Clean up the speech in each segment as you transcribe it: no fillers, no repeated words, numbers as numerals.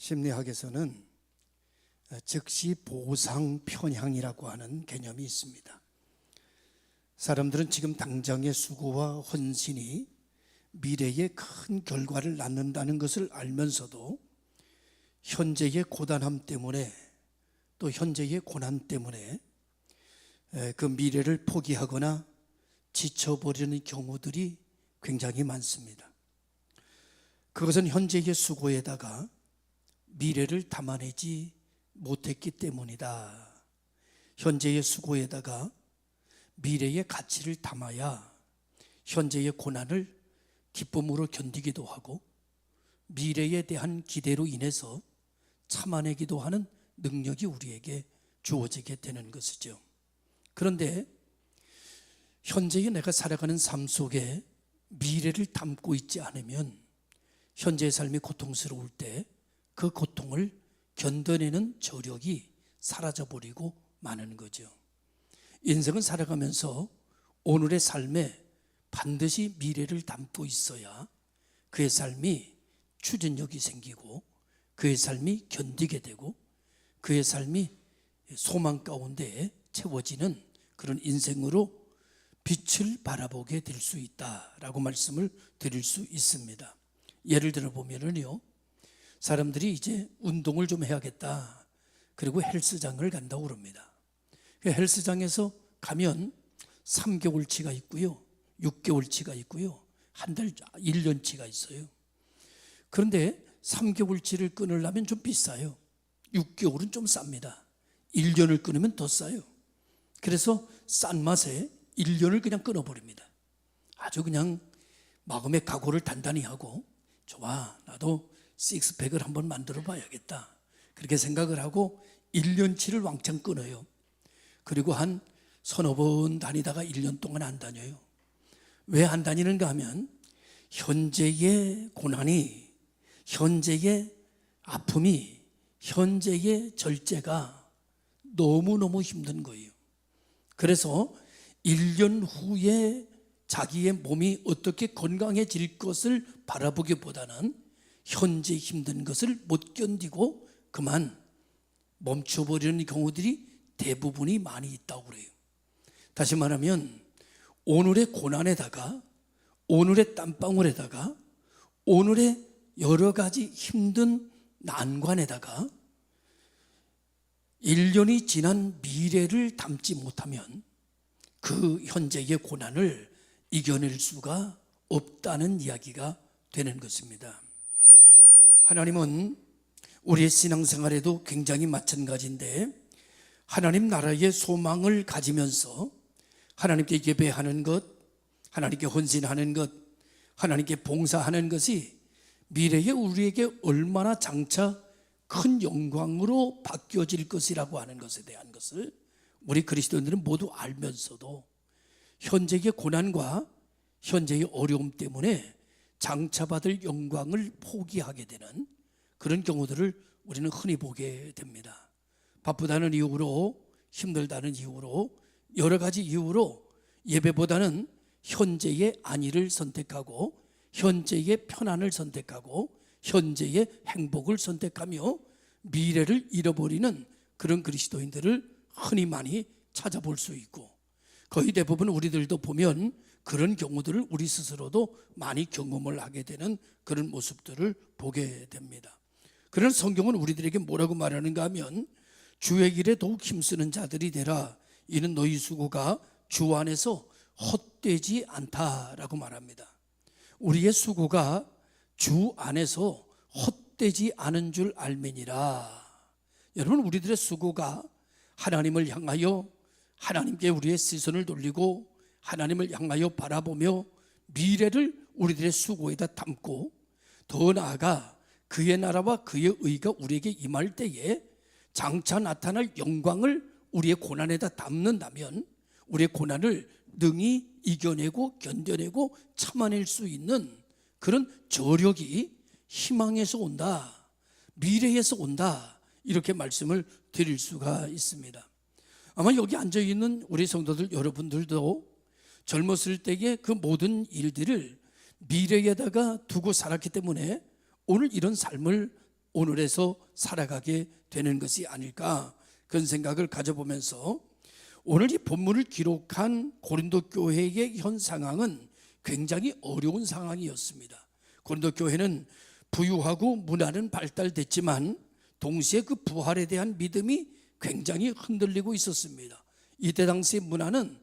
심리학에서는 즉시 보상 편향이라고 하는 개념이 있습니다. 사람들은 지금 당장의 수고와 헌신이 미래에 큰 결과를 낳는다는 것을 알면서도 현재의 고단함 때문에 또 현재의 고난 때문에 그 미래를 포기하거나 지쳐버리는 경우들이 굉장히 많습니다. 그것은 현재의 수고에다가 미래를 담아내지 못했기 때문이다. 현재의 수고에다가 미래의 가치를 담아야 현재의 고난을 기쁨으로 견디기도 하고 미래에 대한 기대로 인해서 참아내기도 하는 능력이 우리에게 주어지게 되는 것이죠. 그런데 현재의 내가 살아가는 삶 속에 미래를 담고 있지 않으면 현재의 삶이 고통스러울 때 그 고통을 견뎌내는 저력이 사라져버리고 마는 거죠. 인생은 살아가면서 오늘의 삶에 반드시 미래를 담고 있어야 그의 삶이 추진력이 생기고 그의 삶이 견디게 되고 그의 삶이 소망 가운데 채워지는 그런 인생으로 빛을 바라보게 될 수 있다라고 말씀을 드릴 수 있습니다. 예를 들어 보면은요, 사람들이 이제 운동을 좀 해야겠다. 그리고 헬스장을 간다고 그럽니다. 헬스장에서 가면 3개월치가 있고요, 6개월치가 있고요, 한 달, 1년치가 있어요. 그런데 3개월치를 끊으려면 좀 비싸요. 6개월은 좀 쌉니다. 1년을 끊으면 더 싸요. 그래서 싼 맛에 1년을 그냥 끊어버립니다. 아주 그냥 마음의 각오를 단단히 하고, 좋아, 나도 식스팩을 한번 만들어 봐야겠다, 그렇게 생각을 하고 1년치를 왕창 끊어요. 그리고 한 서너 번 다니다가 1년 동안 안 다녀요. 왜 안 다니는가 하면 현재의 고난이, 현재의 아픔이, 현재의 절제가 너무너무 힘든 거예요. 그래서 1년 후에 자기의 몸이 어떻게 건강해질 것을 바라보기보다는 현재 힘든 것을 못 견디고 그만 멈춰버리는 경우들이 대부분이 많이 있다고 그래요. 다시 말하면 오늘의 고난에다가, 오늘의 땀방울에다가, 오늘의 여러 가지 힘든 난관에다가 1년이 지난 미래를 담지 못하면 그 현재의 고난을 이겨낼 수가 없다는 이야기가 되는 것입니다. 하나님은 우리의 신앙생활에도 굉장히 마찬가지인데, 하나님 나라의 소망을 가지면서 하나님께 예배하는 것, 하나님께 헌신하는 것, 하나님께 봉사하는 것이 미래에 우리에게 얼마나 장차 큰 영광으로 바뀌어질 것이라고 하는 것에 대한 것을 우리 그리스도인들은 모두 알면서도 현재의 고난과 현재의 어려움 때문에 장차 받을 영광을 포기하게 되는 그런 경우들을 우리는 흔히 보게 됩니다. 바쁘다는 이유로, 힘들다는 이유로, 여러 가지 이유로 예배보다는 현재의 안위를 선택하고 현재의 편안을 선택하고 현재의 행복을 선택하며 미래를 잃어버리는 그런 그리스도인들을 흔히 많이 찾아볼 수 있고, 거의 대부분 우리들도 보면 그런 경우들을 우리 스스로도 많이 경험을 하게 되는 그런 모습들을 보게 됩니다. 그런 성경은 우리들에게 뭐라고 말하는가 하면, 주의 일에 더욱 힘쓰는 자들이 되라. 이는 너희 수고가 주 안에서 헛되지 않다라고 말합니다. 우리의 수고가 주 안에서 헛되지 않은 줄 알매니라. 여러분, 우리들의 수고가 하나님을 향하여, 하나님께 우리의 시선을 돌리고 하나님을 향하여 바라보며 미래를 우리들의 수고에다 담고, 더 나아가 그의 나라와 그의 의가 우리에게 임할 때에 장차 나타날 영광을 우리의 고난에다 담는다면 우리의 고난을 능히 이겨내고 견뎌내고 참아낼 수 있는 그런 저력이 희망에서 온다, 미래에서 온다, 이렇게 말씀을 드릴 수가 있습니다. 아마 여기 앉아있는 우리 성도들 여러분들도 젊었을 때의 그 모든 일들을 미래에다가 두고 살았기 때문에 오늘 이런 삶을 오늘에서 살아가게 되는 것이 아닐까, 그런 생각을 가져보면서 오늘 이 본문을 기록한 고린도 교회의 현 상황은 굉장히 어려운 상황이었습니다. 고린도 교회는 부유하고 문화는 발달됐지만 동시에 그 부활에 대한 믿음이 굉장히 흔들리고 있었습니다. 이때 당시 문화는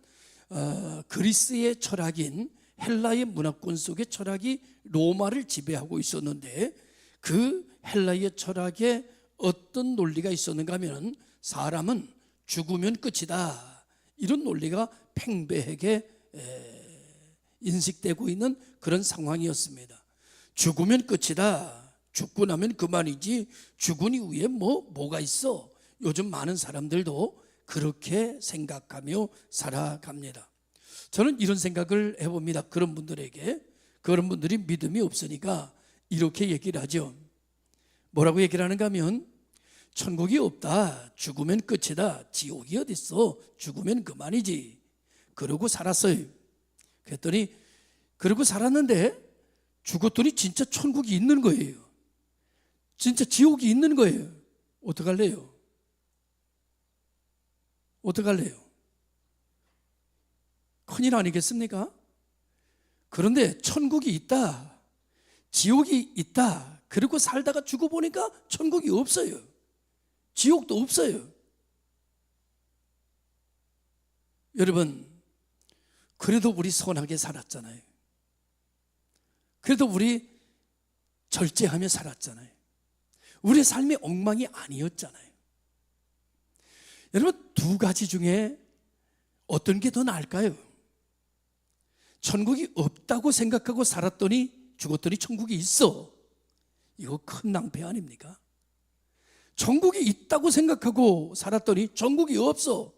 그리스의 철학인 헬라의 문화권 속의 철학이 로마를 지배하고 있었는데, 그 헬라의 철학에 어떤 논리가 있었는가 하면 사람은 죽으면 끝이다, 이런 논리가 팽배하게 인식되고 있는 그런 상황이었습니다. 죽으면 끝이다, 죽고 나면 그만이지, 죽은 이후에 뭐가 있어. 요즘 많은 사람들도 그렇게 생각하며 살아갑니다. 저는 이런 생각을 해봅니다. 그런 분들이 믿음이 없으니까 이렇게 얘기를 하죠. 뭐라고 얘기를 하는가 하면, 천국이 없다, 죽으면 끝이다, 지옥이 어딨어, 죽으면 그만이지, 그러고 살았어요. 그랬더니 그러고 살았는데 죽었더니 진짜 천국이 있는 거예요. 진짜 지옥이 있는 거예요. 어떡할래요? 큰일 아니겠습니까? 그런데 천국이 있다, 지옥이 있다, 그리고 살다가 죽어보니까 천국이 없어요. 지옥도 없어요. 여러분, 그래도 우리 선하게 살았잖아요. 그래도 우리 절제하며 살았잖아요. 우리의 삶이 엉망이 아니었잖아요. 여러분, 두 가지 중에 어떤 게 더 나을까요? 천국이 없다고 생각하고 살았더니 죽었더니 천국이 있어. 이거 큰 낭패 아닙니까? 천국이 있다고 생각하고 살았더니 천국이 없어.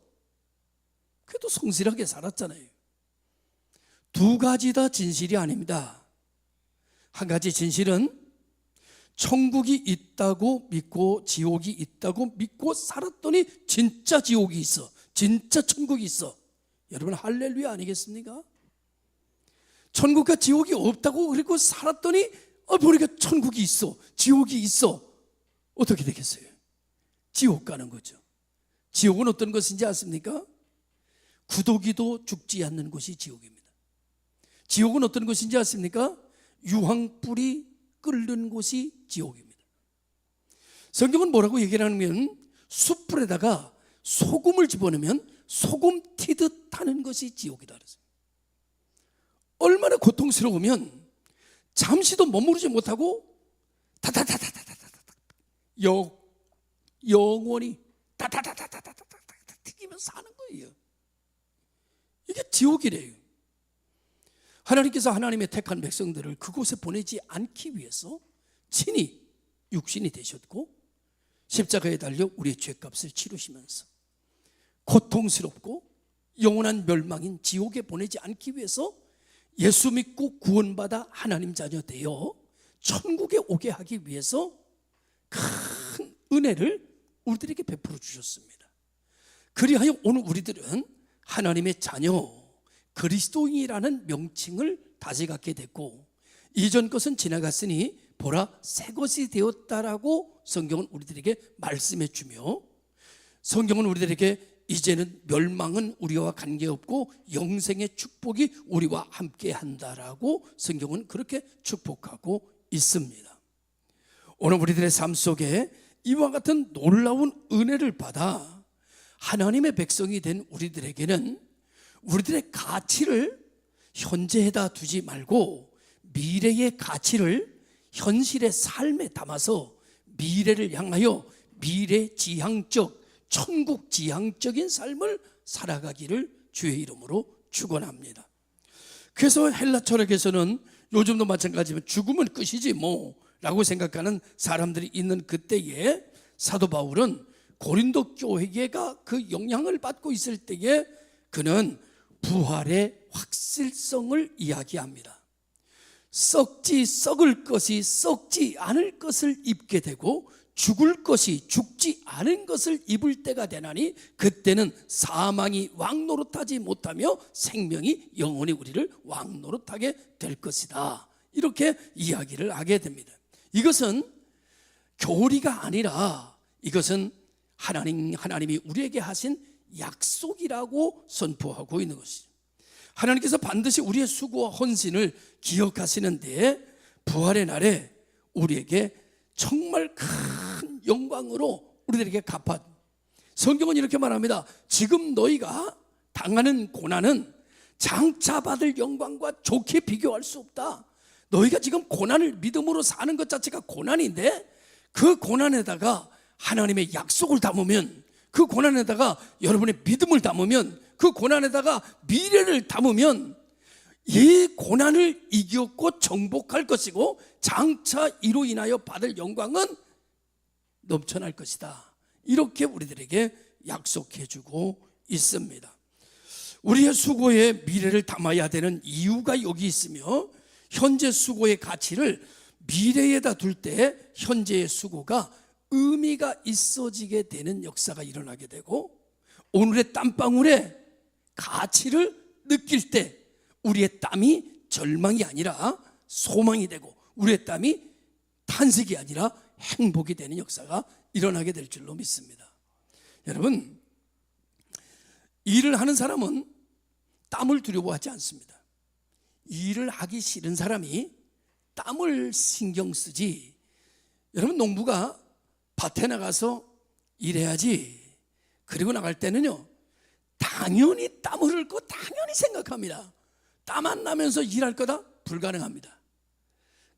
그래도 성실하게 살았잖아요. 두 가지 다 진실이 아닙니다. 한 가지 진실은 천국이 있다고 믿고 지옥이 있다고 믿고 살았더니 진짜 지옥이 있어, 진짜 천국이 있어. 여러분, 할렐루야 아니겠습니까? 천국과 지옥이 없다고 그리고 살았더니 보니까 천국이 있어, 지옥이 있어. 어떻게 되겠어요? 지옥 가는 거죠. 지옥은 어떤 것인지 아십니까? 구더기도 죽지 않는 곳이 지옥입니다. 지옥은 어떤 것인지 아십니까? 유황불이 끓는 곳이 지옥입니다. 성경은 뭐라고 얘기를 하냐면, 숯불에다가 소금을 집어넣으면 소금 튀듯 타는 것이 지옥이다 그랬어요. 얼마나 고통스러우면 잠시도 머무르지 못하고 다다다다다다다다 영원히 다다다다다다다 튀기면서 사는 거예요. 이게 지옥이래요. 하나님께서 하나님의 택한 백성들을 그곳에 보내지 않기 위해서 친히 육신이 되셨고 십자가에 달려 우리의 죄값을 치르시면서 고통스럽고 영원한 멸망인 지옥에 보내지 않기 위해서 예수 믿고 구원받아 하나님 자녀 되어 천국에 오게 하기 위해서 큰 은혜를 우리들에게 베풀어 주셨습니다. 그리하여 오늘 우리들은 하나님의 자녀, 그리스도인이라는 명칭을 다시 갖게 됐고, 이전 것은 지나갔으니 보라 새 것이 되었다라고 성경은 우리들에게 말씀해 주며, 성경은 우리들에게 이제는 멸망은 우리와 관계없고 영생의 축복이 우리와 함께 한다라고 성경은 그렇게 축복하고 있습니다. 오늘 우리들의 삶 속에 이와 같은 놀라운 은혜를 받아 하나님의 백성이 된 우리들에게는 우리들의 가치를 현재에다 두지 말고 미래의 가치를 현실의 삶에 담아서 미래를 향하여 미래지향적, 천국지향적인 삶을 살아가기를 주의 이름으로 축원합니다. 그래서 헬라 철학에서는 요즘도 마찬가지지만 죽으면 끝이지 라고 생각하는 사람들이 있는 그때에 사도 바울은 고린도 교회가 그 영향을 받고 있을 때에 그는 부활의 확실성을 이야기합니다. 썩을 것이 썩지 않을 것을 입게 되고 죽을 것이 죽지 않은 것을 입을 때가 되나니 그때는 사망이 왕노릇하지 못하며 생명이 영원히 우리를 왕노릇하게 될 것이다. 이렇게 이야기를 하게 됩니다. 이것은 교리가 아니라 이것은 하나님이 우리에게 하신 약속이라고 선포하고 있는 것이죠. 하나님께서 반드시 우리의 수고와 헌신을 기억하시는데 부활의 날에 우리에게 정말 큰 영광으로 우리들에게 갚아. 성경은 이렇게 말합니다. 지금 너희가 당하는 고난은 장차 받을 영광과 좋게 비교할 수 없다. 너희가 지금 고난을 믿음으로 사는 것 자체가 고난인데 그 고난에다가 하나님의 약속을 담으면, 그 고난에다가 여러분의 믿음을 담으면, 그 고난에다가 미래를 담으면 이 고난을 이겼고 정복할 것이고 장차 이로 인하여 받을 영광은 넘쳐날 것이다. 이렇게 우리들에게 약속해 주고 있습니다. 우리의 수고에 미래를 담아야 되는 이유가 여기 있으며, 현재 수고의 가치를 미래에다 둘 때 현재의 수고가 의미가 있어지게 되는 역사가 일어나게 되고, 오늘의 땀방울에 가치를 느낄 때 우리의 땀이 절망이 아니라 소망이 되고, 우리의 땀이 탄식이 아니라 행복이 되는 역사가 일어나게 될 줄로 믿습니다. 여러분, 일을 하는 사람은 땀을 두려워하지 않습니다. 일을 하기 싫은 사람이 땀을 신경 쓰지. 여러분, 농부가 밭에 나가서 일해야지, 그리고 나갈 때는요 당연히 땀 흘릴 거 당연히 생각합니다. 땀 안 나면서 일할 거다? 불가능합니다.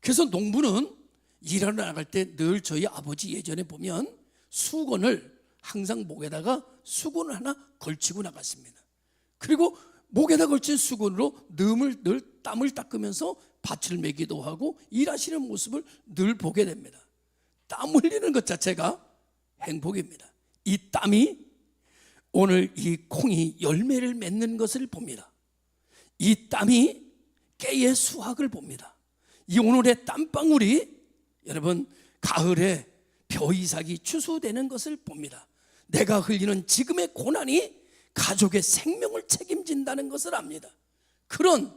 그래서 농부는 일하러 나갈 때 늘 저희 아버지 예전에 보면 수건을 항상 목에다가 수건을 하나 걸치고 나갔습니다. 그리고 목에다 걸친 수건으로 늘 땀을 닦으면서 밭을 매기도 하고 일하시는 모습을 늘 보게 됩니다. 땀 흘리는 것 자체가 행복입니다. 이 땀이 오늘 이 콩이 열매를 맺는 것을 봅니다. 이 땀이 깨의 수확을 봅니다. 이 오늘의 땀방울이 여러분 가을에 벼이삭이 추수되는 것을 봅니다. 내가 흘리는 지금의 고난이 가족의 생명을 책임진다는 것을 압니다. 그런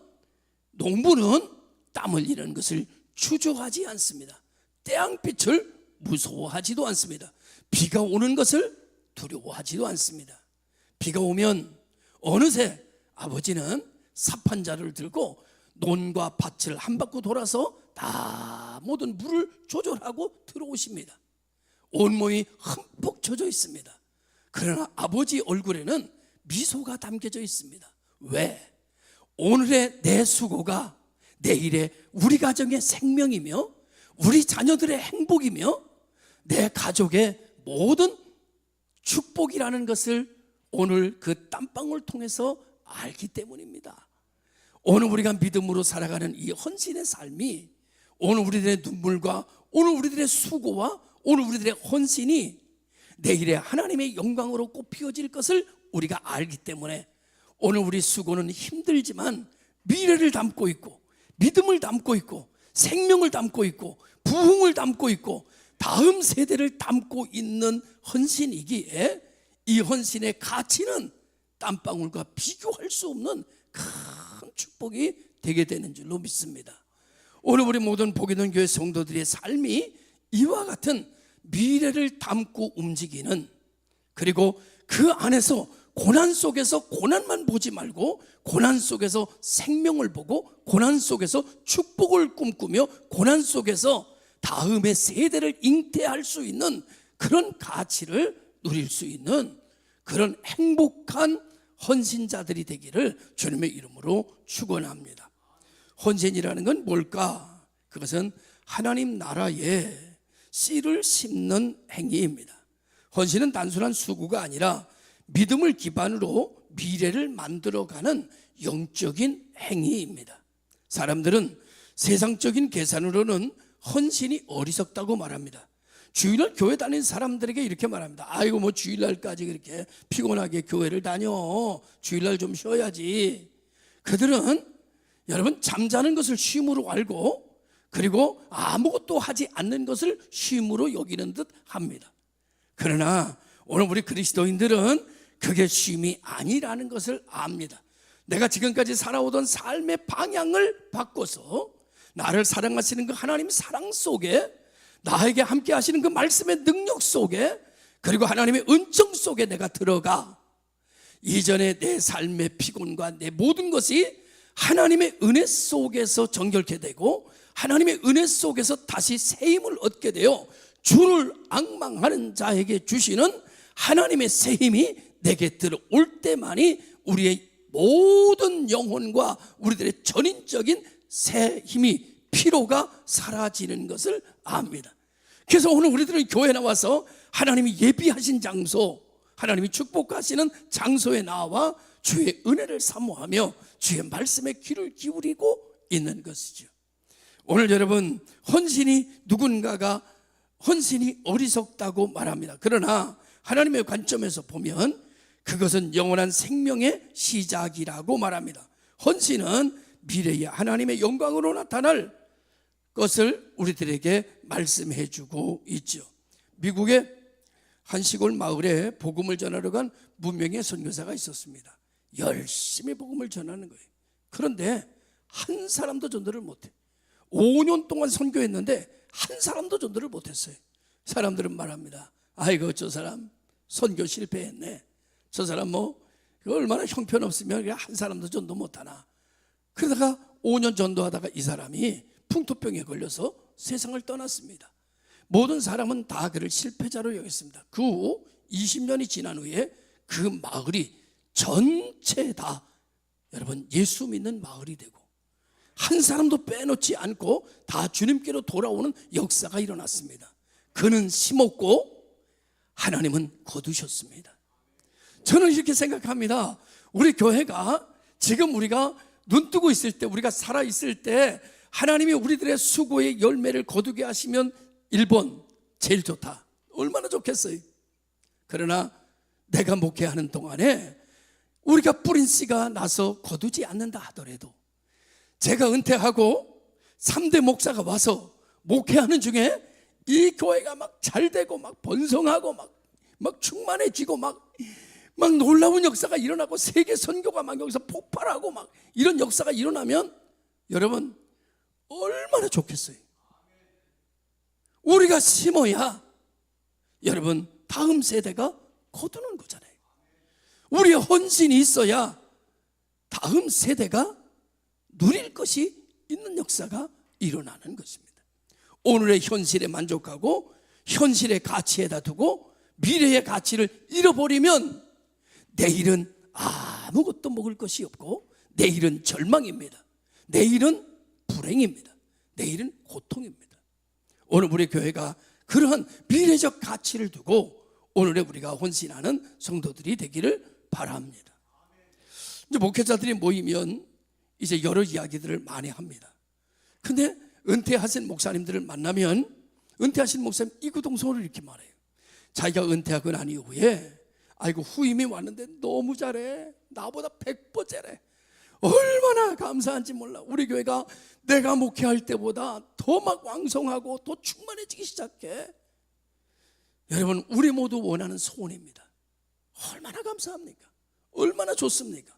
농부는 땀 흘리는 것을 추조하지 않습니다. 태양빛을 무서워하지도 않습니다. 비가 오는 것을 두려워하지도 않습니다. 비가 오면 어느새 아버지는 삽판자를 들고 논과 밭을 한 바퀴 돌아서 다 모든 물을 조절하고 들어오십니다. 온몸이 흠뻑 젖어 있습니다. 그러나 아버지 얼굴에는 미소가 담겨져 있습니다. 왜? 오늘의 내 수고가 내일의 우리 가정의 생명이며 우리 자녀들의 행복이며 내 가족의 모든 축복이라는 것을 오늘 그 땀방울 통해서 알기 때문입니다. 오늘 우리가 믿음으로 살아가는 이 헌신의 삶이, 오늘 우리들의 눈물과 오늘 우리들의 수고와 오늘 우리들의 헌신이 내일의 하나님의 영광으로 꽃피어질 것을 우리가 알기 때문에 오늘 우리 수고는 힘들지만 미래를 담고 있고 믿음을 담고 있고 생명을 담고 있고 부흥을 담고 있고 다음 세대를 담고 있는 헌신이기에 이 헌신의 가치는 땀방울과 비교할 수 없는 큰 축복이 되게 되는 줄로 믿습니다. 오늘 우리 모든 복이든 교회 성도들의 삶이 이와 같은 미래를 담고 움직이는, 그리고 그 안에서 고난 속에서 고난만 보지 말고 고난 속에서 생명을 보고 고난 속에서 축복을 꿈꾸며 고난 속에서 다음의 세대를 잉태할 수 있는 그런 가치를 누릴 수 있는 그런 행복한 헌신자들이 되기를 주님의 이름으로 축원합니다. 헌신이라는 건 뭘까? 그것은 하나님 나라에 씨를 심는 행위입니다. 헌신은 단순한 수고가 아니라 믿음을 기반으로 미래를 만들어가는 영적인 행위입니다. 사람들은 세상적인 계산으로는 헌신이 어리석다고 말합니다. 주일날 교회 다니는 사람들에게 이렇게 말합니다. 아이고 뭐 주일날까지 그렇게 피곤하게 교회를 다녀, 주일날 좀 쉬어야지. 그들은 여러분 잠자는 것을 쉼으로 알고 그리고 아무것도 하지 않는 것을 쉼으로 여기는 듯 합니다. 그러나 오늘 우리 그리스도인들은 그게 쉼이 아니라는 것을 압니다. 내가 지금까지 살아오던 삶의 방향을 바꿔서 나를 사랑하시는 그 하나님 사랑 속에 나에게 함께 하시는 그 말씀의 능력 속에, 그리고 하나님의 은총 속에 내가 들어가 이전에 내 삶의 피곤과 내 모든 것이 하나님의 은혜 속에서 정결케 되고 하나님의 은혜 속에서 다시 새 힘을 얻게 되어 주를 앙망하는 자에게 주시는 하나님의 새 힘이 내게 들어올 때만이 우리의 모든 영혼과 우리들의 전인적인 새 힘이, 피로가 사라지는 것을 압니다. 그래서 오늘 우리들은 교회에 나와서 하나님이 예비하신 장소, 하나님이 축복하시는 장소에 나와 주의 은혜를 사모하며 주의 말씀에 귀를 기울이고 있는 것이죠. 오늘 여러분, 누군가가 헌신이 어리석다고 말합니다. 그러나 하나님의 관점에서 보면 그것은 영원한 생명의 시작이라고 말합니다. 헌신은 미래에 하나님의 영광으로 나타날 것을 우리들에게 말씀해 주고 있죠. 미국의 한 시골 마을에 복음을 전하러 간 무명의 선교사가 있었습니다. 열심히 복음을 전하는 거예요. 그런데 한 사람도 전도를 못해. 5년 동안 선교했는데 한 사람도 전도를 못했어요. 사람들은 말합니다. 아이고, 저 사람 선교 실패했네. 저 사람 얼마나 형편없으면 한 사람도 전도 못하나. 그러다가 5년 전도하다가 이 사람이 풍토병에 걸려서 세상을 떠났습니다. 모든 사람은 다 그를 실패자로 여겼습니다. 그 후 20년이 지난 후에 그 마을이 전체 다 여러분 예수 믿는 마을이 되고 한 사람도 빼놓지 않고 다 주님께로 돌아오는 역사가 일어났습니다. 그는 심었고 하나님은 거두셨습니다. 저는 이렇게 생각합니다. 우리 교회가 지금 우리가 눈뜨고 있을 때, 우리가 살아있을 때 하나님이 우리들의 수고의 열매를 거두게 하시면 1번 제일 좋다. 얼마나 좋겠어요. 그러나 내가 목회하는 동안에 우리가 뿌린 씨가 나서 거두지 않는다 하더라도, 제가 은퇴하고 3대 목사가 와서 목회하는 중에 이 교회가 막 잘되고 막 번성하고 막 충만해지고 막 놀라운 역사가 일어나고 세계 선교가 막 여기서 폭발하고 막 이런 역사가 일어나면 여러분 얼마나 좋겠어요. 우리가 심어야 여러분 다음 세대가 거두는 거잖아요. 우리의 헌신이 있어야 다음 세대가 누릴 것이 있는 역사가 일어나는 것입니다. 오늘의 현실에 만족하고 현실의 가치에다 두고 미래의 가치를 잃어버리면 내일은 아무것도 먹을 것이 없고 내일은 절망입니다. 내일은 불행입니다. 내일은 고통입니다. 오늘 우리 교회가 그러한 미래적 가치를 두고 오늘의 우리가 헌신하는 성도들이 되기를 바랍니다. 이제 목회자들이 모이면 이제 여러 이야기들을 많이 합니다. 근데 은퇴하신 목사님들을 만나면 은퇴하신 목사님 이구동성으로 이렇게 말해요. 자기가 은퇴하고 난 이후에 아이고 후임이 왔는데 너무 잘해. 나보다 100번 잘해. 얼마나 감사한지 몰라. 우리 교회가 내가 목회할 때보다 더 막 왕성하고 더 충만해지기 시작해. 여러분, 우리 모두 원하는 소원입니다. 얼마나 감사합니까? 얼마나 좋습니까?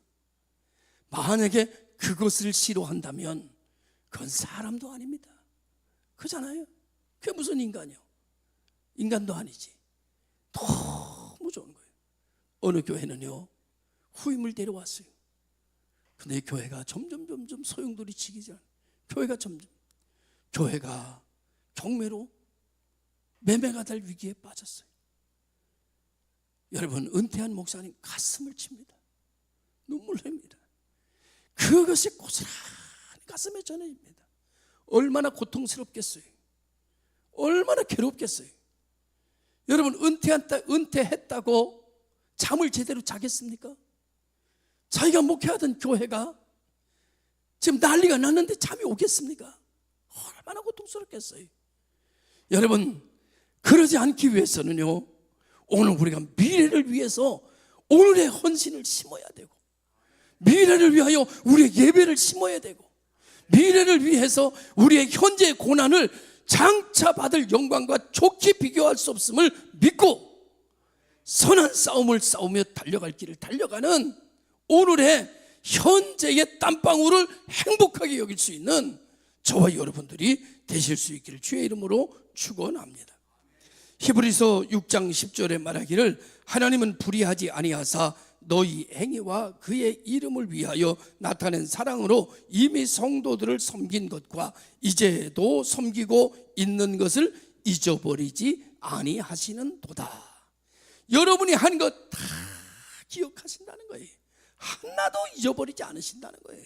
만약에 그것을 싫어한다면 그건 사람도 아닙니다. 그잖아요. 그게 무슨 인간이요? 인간도 아니지. 너무 좋은 거예요. 어느 교회는요 후임을 데려왔어요. 근데 교회가 점점 소용돌이 치기 전 교회가 경매로 매매가 될 위기에 빠졌어요. 여러분, 은퇴한 목사님 가슴을 칩니다. 눈물 납니다. 그것이 고스란히 가슴에 전해집니다. 얼마나 고통스럽겠어요. 얼마나 괴롭겠어요. 여러분, 은퇴했다고 잠을 제대로 자겠습니까? 자기가 목회하던 교회가 지금 난리가 났는데 잠이 오겠습니까? 얼마나 고통스럽겠어요. 여러분, 그러지 않기 위해서는요 오늘 우리가 미래를 위해서 오늘의 헌신을 심어야 되고, 미래를 위하여 우리의 예배를 심어야 되고, 미래를 위해서 우리의 현재의 고난을 장차 받을 영광과 좋게 비교할 수 없음을 믿고 선한 싸움을 싸우며 달려갈 길을 달려가는 오늘의 현재의 땀방울을 행복하게 여길 수 있는 저와 여러분들이 되실 수 있기를 주의 이름으로 축원합니다. 히브리서 6장 10절에 말하기를 하나님은 불의하지 아니하사 너희 행위와 그의 이름을 위하여 나타낸 사랑으로 이미 성도들을 섬긴 것과 이제도 섬기고 있는 것을 잊어버리지 아니하시는도다. 여러분이 한 것 다 기억하신다는 거예요. 하나도 잊어버리지 않으신다는 거예요.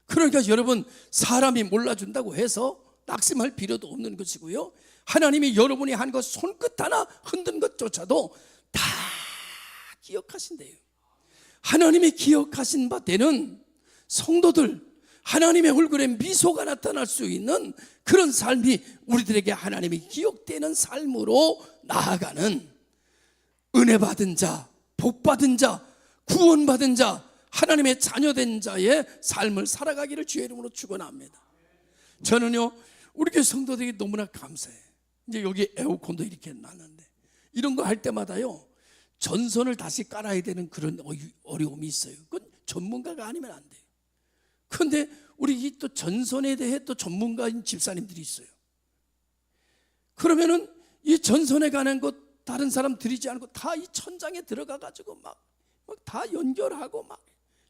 그러니까 여러분, 사람이 몰라준다고 해서 낙심할 필요도 없는 것이고요, 하나님이 여러분이 한 것 손끝 하나 흔든 것조차도 다 기억하신대요. 하나님이 기억하신 바 되는 성도들, 하나님의 얼굴에 미소가 나타날 수 있는 그런 삶이 우리들에게 하나님이 기억되는 삶으로 나아가는 은혜 받은 자, 복 받은 자, 구원받은 자, 하나님의 자녀된 자의 삶을 살아가기를 주의 이름으로 축원합니다. 저는요, 우리 교회 성도들이 너무나 감사해요. 이제 여기 에어컨도 이렇게 놨는데 이런 거 할 때마다요, 전선을 다시 깔아야 되는 그런 어려움이 있어요. 그건 전문가가 아니면 안 돼요. 그런데 우리 또 전선에 대해 또 전문가인 집사님들이 있어요. 그러면은 이 전선에 관한 것 다른 사람 드리지 않고 다 이 천장에 들어가 가지고 막 다 연결하고 막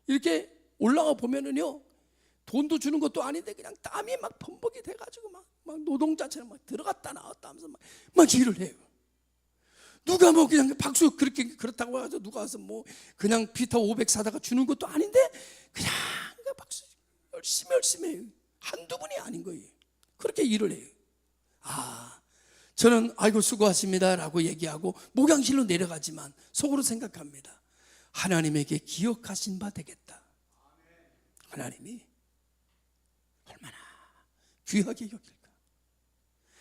이렇게 올라가 보면은요, 돈도 주는 것도 아닌데 그냥 땀이 막 범벅이 돼 가지고 막 노동자처럼 막 들어갔다 나왔다 하면서 막 일을 해요. 누가 뭐 그냥 박수 그렇다고 해서 누가 와서 뭐 그냥 비타 500 사다가 주는 것도 아닌데 그냥 박수 열심히 해요. 한두 분이 아닌 거예요. 그렇게 일을 해요. 저는 아이고 수고하십니다라고 얘기하고 목양실로 내려가지만 속으로 생각합니다. 하나님에게 기억하신 바 되겠다. 하나님이 얼마나 귀하게 여길까.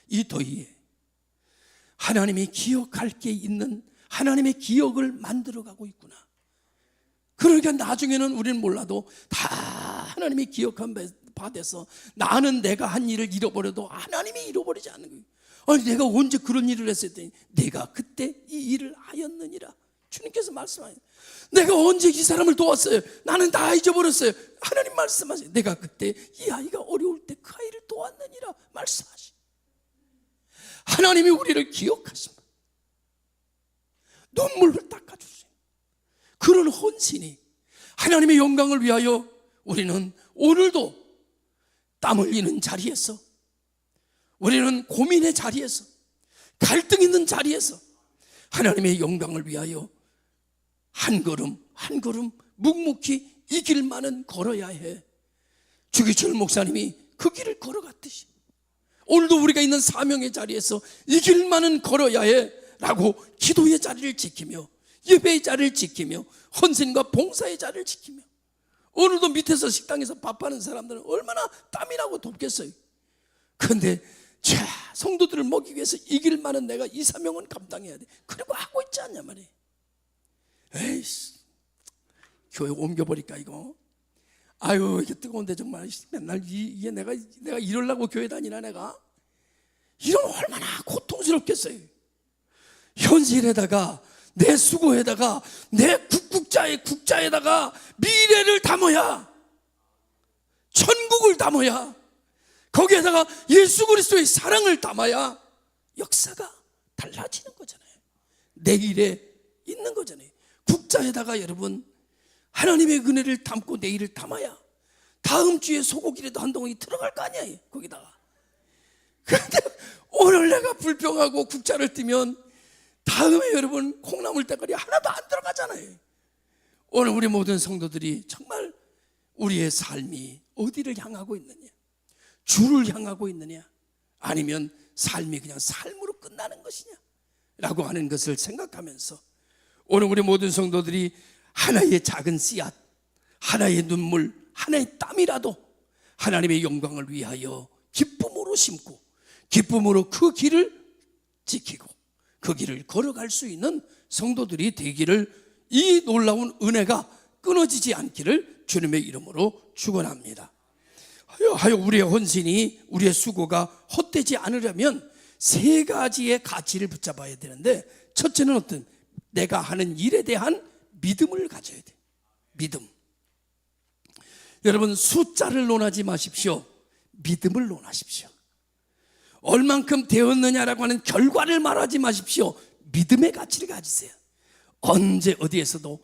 이 더위에 하나님이 기억할 게 있는 하나님의 기억을 만들어가고 있구나. 그러니까 나중에는 우리는 몰라도 다 하나님이 기억한 바 돼서 나는 내가 한 일을 잃어버려도 하나님이 잃어버리지 않는 거예요. 아니 내가 언제 그런 일을 했었더니 내가 그때 이 일을 하였느니라. 주님께서 말씀하세요. 내가 언제 이 사람을 도왔어요? 나는 다 잊어버렸어요. 하나님 말씀하세요. 내가 그때 이 아이가 어려울 때 그 아이를 도왔느니라 말씀하시고, 하나님이 우리를 기억하십니다. 눈물을 닦아주세요. 그런 헌신이 하나님의 영광을 위하여 우리는 오늘도 땀 흘리는 자리에서, 우리는 고민의 자리에서, 갈등 있는 자리에서 하나님의 영광을 위하여 한 걸음 한 걸음 묵묵히 이 길만은 걸어야 해. 주기철 목사님이 그 길을 걸어갔듯이 오늘도 우리가 있는 사명의 자리에서 이 길만은 걸어야 해 라고 기도의 자리를 지키며 예배의 자리를 지키며 헌신과 봉사의 자리를 지키며, 오늘도 밑에서 식당에서 밥하는 사람들은 얼마나 땀이 나고 덥겠어요. 그런데 성도들을 먹이기 위해서 이 길만은 내가 이 사명은 감당해야 돼. 그리고 하고 있지 않냐 말이에요. 에이씨, 교회 옮겨버릴까 이거. 아유 이게 뜨거운데 정말 맨날 이게 내가 이러려고 교회 다니나. 내가 이러면 얼마나 고통스럽겠어요. 현실에다가 내 수고에다가 내 국자에다가 미래를 담아야, 천국을 담아야, 거기에다가 예수 그리스도의 사랑을 담아야 역사가 달라지는 거잖아요. 내일에 있는 거잖아요. 국자에다가 여러분 하나님의 은혜를 담고 내일을 담아야 다음 주에 소고기라도 한 덩어리 들어갈 거 아니에요, 거기다가. 그런데 오늘 내가 불평하고 국자를 띄면 다음에 여러분 콩나물 대가리 하나도 안 들어가잖아요. 오늘 우리 모든 성도들이 정말 우리의 삶이 어디를 향하고 있느냐, 주를 향하고 있느냐, 아니면 삶이 그냥 삶으로 끝나는 것이냐 라고 하는 것을 생각하면서 오늘 우리 모든 성도들이 하나의 작은 씨앗, 하나의 눈물, 하나의 땀이라도 하나님의 영광을 위하여 기쁨으로 심고 기쁨으로 그 길을 지키고 그 길을 걸어갈 수 있는 성도들이 되기를, 이 놀라운 은혜가 끊어지지 않기를 주님의 이름으로 축원합니다. 하여 우리의 헌신이, 우리의 수고가 헛되지 않으려면 세 가지의 가치를 붙잡아야 되는데, 첫째는 어떤, 내가 하는 일에 대한 믿음을 가져야 돼. 믿음. 여러분 숫자를 논하지 마십시오. 믿음을 논하십시오. 얼만큼 되었느냐라고 하는 결과를 말하지 마십시오. 믿음의 가치를 가지세요. 언제 어디에서도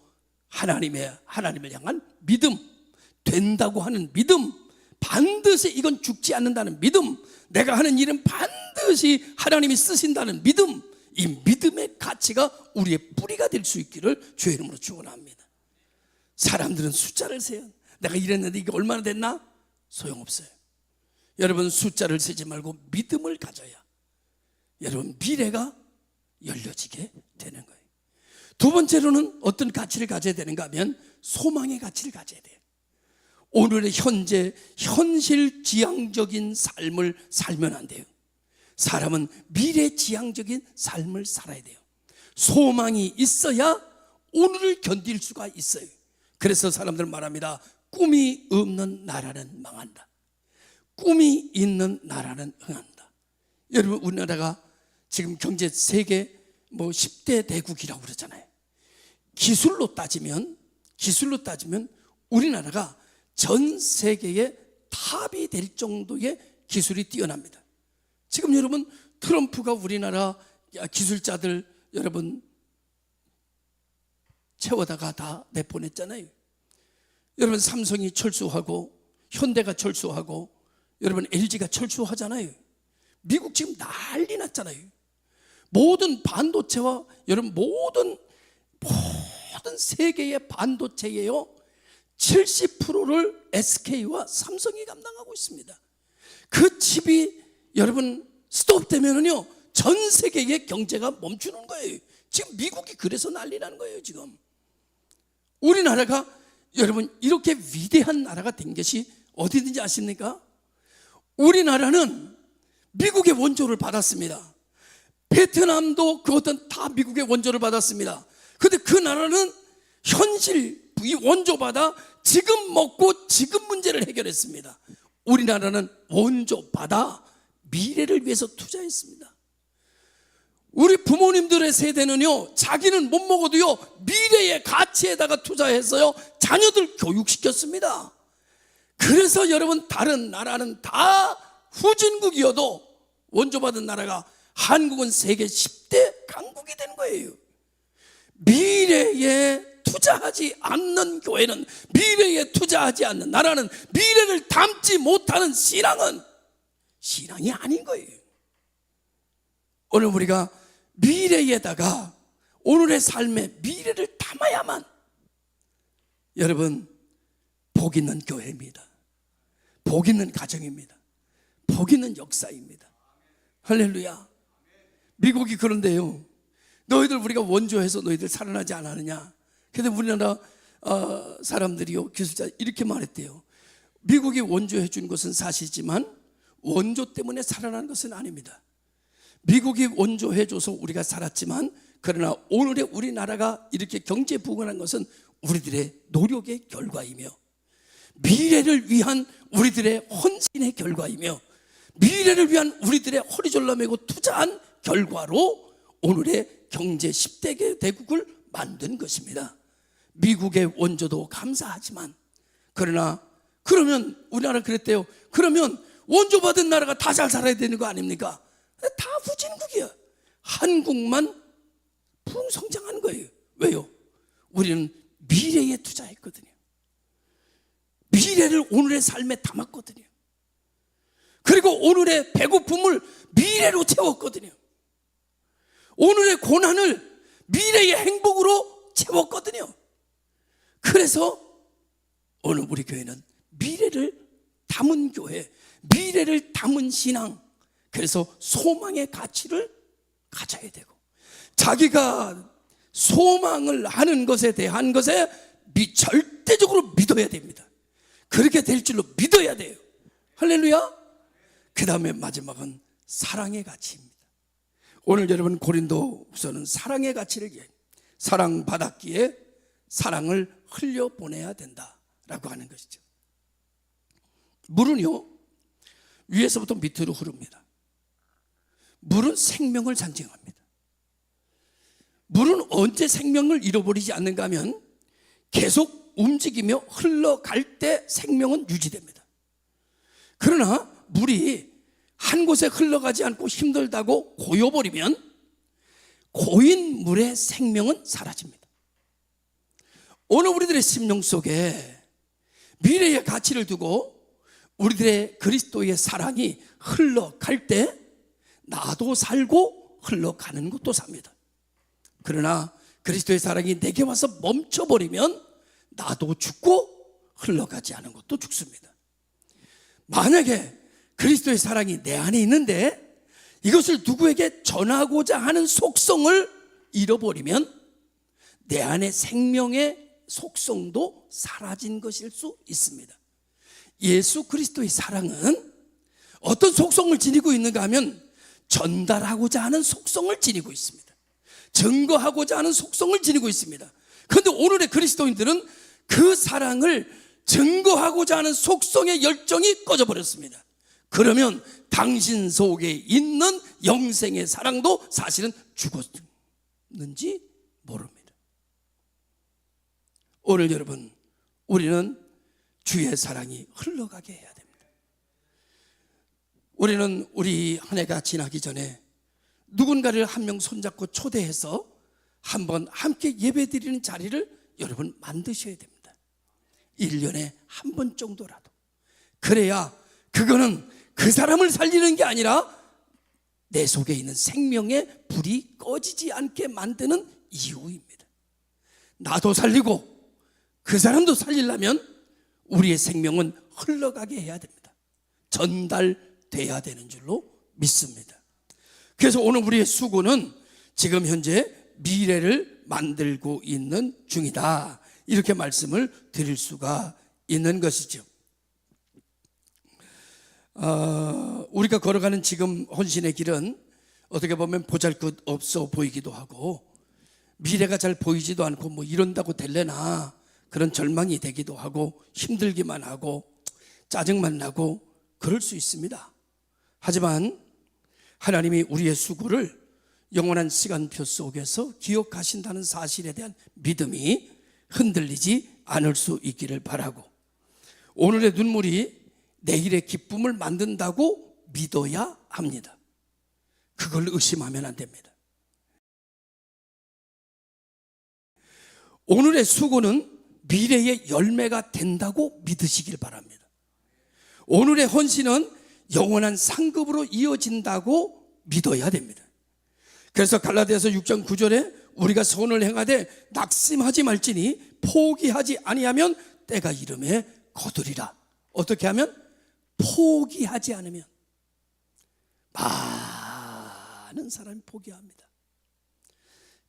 하나님을 향한 믿음, 된다고 하는 믿음, 반드시 이건 죽지 않는다는 믿음, 내가 하는 일은 반드시 하나님이 쓰신다는 믿음, 이 믿음의 가치가 우리의 뿌리가 될 수 있기를 주의 이름으로 축원합니다. 사람들은 숫자를 세요. 내가 이랬는데 이게 얼마나 됐나? 소용없어요. 여러분, 숫자를 세지 말고 믿음을 가져야 여러분 미래가 열려지게 되는 거예요. 두 번째로는 어떤 가치를 가져야 되는가 하면 소망의 가치를 가져야 돼요. 오늘의 현실 지향적인 삶을 살면 안 돼요. 사람은 미래 지향적인 삶을 살아야 돼요. 소망이 있어야 오늘을 견딜 수가 있어요. 그래서 사람들은 말합니다. 꿈이 없는 나라는 망한다. 꿈이 있는 나라는 흥한다. 여러분, 우리나라가 지금 경제 세계 10대 대국이라고 그러잖아요. 기술로 따지면 우리나라가 전 세계의 탑이 될 정도의 기술이 뛰어납니다. 지금 여러분, 트럼프가 우리나라 기술자들 여러분 채워다가 다 내보냈잖아요. 여러분, 삼성이 철수하고 현대가 철수하고 여러분 LG가 철수하잖아요. 미국 지금 난리 났잖아요. 모든 반도체와 여러분 모든 세계의 반도체예요. 70%를 SK와 삼성이 감당하고 있습니다. 그 칩이 여러분 스톱되면은요 전 세계의 경제가 멈추는 거예요. 지금 미국이 그래서 난리 나는 거예요. 지금 우리나라가 여러분 이렇게 위대한 나라가 된 것이 어디든지 아십니까? 우리나라는 미국의 원조를 받았습니다. 베트남도 그것은 다 미국의 원조를 받았습니다. 그런데 그 나라는 현실 이 원조 받아 지금 먹고 지금 문제를 해결했습니다. 우리나라는 원조 받아 미래를 위해서 투자했습니다. 우리 부모님들의 세대는요 자기는 못 먹어도요 미래의 가치에다가 투자했어요. 자녀들 교육시켰습니다. 그래서 여러분 다른 나라는 다 후진국이어도 원조받은 나라가 한국은 세계 10대 강국이 된 거예요. 미래에 투자하지 않는 교회는, 미래에 투자하지 않는 나라는, 미래를 담지 못하는 신앙은 신앙이 아닌 거예요. 오늘 우리가 미래에다가 오늘의 삶에 미래를 담아야만 여러분 복 있는 교회입니다. 복 있는 가정입니다. 복 있는 역사입니다. 할렐루야. 미국이 그런데요, 너희들 우리가 원조해서 너희들 살아나지 않았느냐. 근데 우리나라 사람들이요, 기술자 이렇게 말했대요. 미국이 원조해 준 것은 사실이지만 원조 때문에 살아나는 것은 아닙니다. 미국이 원조해 줘서 우리가 살았지만 그러나 오늘의 우리나라가 이렇게 경제 부흥한 것은 우리들의 노력의 결과이며 미래를 위한 우리들의 헌신의 결과이며 미래를 위한 우리들의 허리졸라매고 투자한 결과로 오늘의 경제 10대 대국을 만든 것입니다. 미국의 원조도 감사하지만 그러면 우리나라 그랬대요. 그러면 원조 받은 나라가 다 잘 살아야 되는 거 아닙니까? 다 후진국이야. 한국만 풍성장하는 거예요. 왜요? 우리는 미래에 투자했거든요. 미래를 오늘의 삶에 담았거든요. 그리고 오늘의 배고픔을 미래로 채웠거든요. 오늘의 고난을 미래의 행복으로 채웠거든요. 그래서 오늘 우리 교회는 미래를 담은 교회, 미래를 담은 신앙, 그래서 소망의 가치를 가져야 되고 자기가 소망을 하는 것에 대한 것에 절대적으로 믿어야 됩니다. 그렇게 될 줄로 믿어야 돼요. 할렐루야. 그 다음에 마지막은 사랑의 가치입니다. 오늘 여러분 고린도후서는 사랑의 가치를 사랑받았기에 사랑을 흘려보내야 된다라고 하는 것이죠. 물은요 위에서부터 밑으로 흐릅니다. 물은 생명을 상징합니다. 물은 언제 생명을 잃어버리지 않는가 하면 계속 움직이며 흘러갈 때 생명은 유지됩니다. 그러나 물이 한 곳에 흘러가지 않고 힘들다고 고여버리면 고인 물의 생명은 사라집니다. 오늘 우리들의 심령 속에 미래의 가치를 두고 우리들의 그리스도의 사랑이 흘러갈 때 나도 살고 흘러가는 것도 삽니다. 그러나 그리스도의 사랑이 내게 와서 멈춰버리면 나도 죽고 흘러가지 않은 것도 죽습니다. 만약에 그리스도의 사랑이 내 안에 있는데 이것을 누구에게 전하고자 하는 속성을 잃어버리면 내 안에 생명의 속성도 사라진 것일 수 있습니다. 예수 그리스도의 사랑은 어떤 속성을 지니고 있는가 하면 전달하고자 하는 속성을 지니고 있습니다. 증거하고자 하는 속성을 지니고 있습니다. 그런데 오늘의 그리스도인들은 그 사랑을 증거하고자 하는 속성의 열정이 꺼져버렸습니다. 그러면 당신 속에 있는 영생의 사랑도 사실은 죽었는지 모릅니다. 오늘 여러분, 우리는 주의 사랑이 흘러가게 해야 됩니다. 우리는 우리 한 해가 지나기 전에 누군가를 한 명 손잡고 초대해서 한번 함께 예배드리는 자리를 여러분 만드셔야 됩니다. 1년에 한 번 정도라도. 그래야 그거는 그 사람을 살리는 게 아니라 내 속에 있는 생명의 불이 꺼지지 않게 만드는 이유입니다. 나도 살리고 그 사람도 살리려면 우리의 생명은 흘러가게 해야 됩니다. 전달돼야 되는 줄로 믿습니다. 그래서 오늘 우리의 수고는 지금 현재 미래를 만들고 있는 중이다, 이렇게 말씀을 드릴 수가 있는 것이죠. 우리가 걸어가는 지금 헌신의 길은 어떻게 보면 보잘것없어 보이기도 하고 미래가 잘 보이지도 않고 뭐 이런다고 될래나 그런 절망이 되기도 하고 힘들기만 하고 짜증만 나고 그럴 수 있습니다. 하지만 하나님이 우리의 수고를 영원한 시간표 속에서 기억하신다는 사실에 대한 믿음이 흔들리지 않을 수 있기를 바라고, 오늘의 눈물이 내일의 기쁨을 만든다고 믿어야 합니다. 그걸 의심하면 안 됩니다. 오늘의 수고는 미래의 열매가 된다고 믿으시길 바랍니다. 오늘의 헌신은 영원한 상급으로 이어진다고 믿어야 됩니다. 그래서 갈라디아서 6장 9절에 우리가 선을 행하되 낙심하지 말지니 포기하지 아니하면 때가 이름에 거두리라. 어떻게 하면? 포기하지 않으면. 많은 사람이 포기합니다.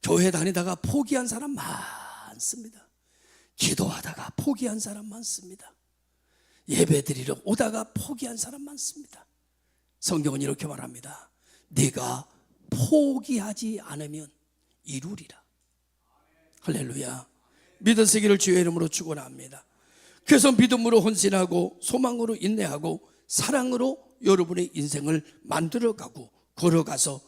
교회 다니다가 포기한 사람 많습니다. 기도하다가 포기한 사람 많습니다. 예배 드리러 오다가 포기한 사람 많습니다. 성경은 이렇게 말합니다. 네가 포기하지 않으면 이루리라. 할렐루야. 믿으시기를 주의 이름으로 축원합니다. 그래서 믿음으로 헌신하고 소망으로 인내하고 사랑으로 여러분의 인생을 만들어가고 걸어가서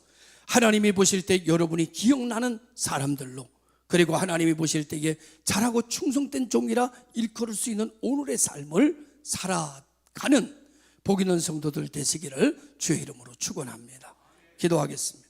하나님이 보실 때 여러분이 기억나는 사람들로, 그리고 하나님이 보실 때에 잘하고 충성된 종이라 일컬을 수 있는 오늘의 삶을 살아가는 복 있는 성도들 되시기를 주의 이름으로 축원합니다. 기도하겠습니다.